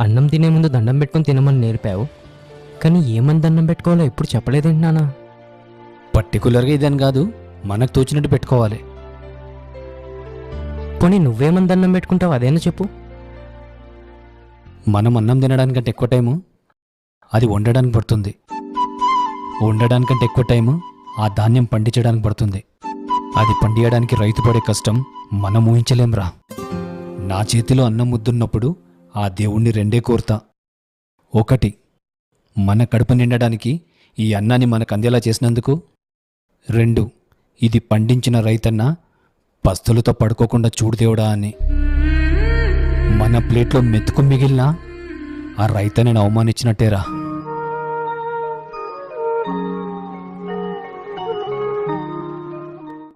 అన్నం తినే ముందు దండం పెట్టుకొని తినమని నేర్పావు, కానీ ఏమని దండం పెట్టుకోవాలో ఎప్పుడు చెప్పలేదేంటి నాన్న? పర్టికులర్గా ఇదని కాదు, మనకు తోచినట్టు పెట్టుకోవాలి. పోనీ నువ్వేమని దండం పెట్టుకుంటావు అదేనా చెప్పు. మనం అన్నం తినడానికంటే ఎక్కువ టైము అది వండడానికి పడుతుంది. వండడానికంటే ఎక్కువ టైము ఆ ధాన్యం పండించడానికి పడుతుంది. అది పండియడానికి రైతు పడే కష్టం మనం ఊహించలేంరా. నా చేతిలో అన్నం ముద్దున్నప్పుడు ఆ దేవుణ్ణి రెండే కోరుతా. ఒకటి, మన కడుపు నిండడానికి ఈ అన్నాన్ని మనకు అందేలా చేసినందుకు. రెండు, ఇది పండించిన రైతన్న పస్తులతో పడుకోకుండా చూడు దేవుడా అని. మన ప్లేట్లో మెతుకు మిగిలినా ఆ రైతన్నని అవమానించినట్టేరా.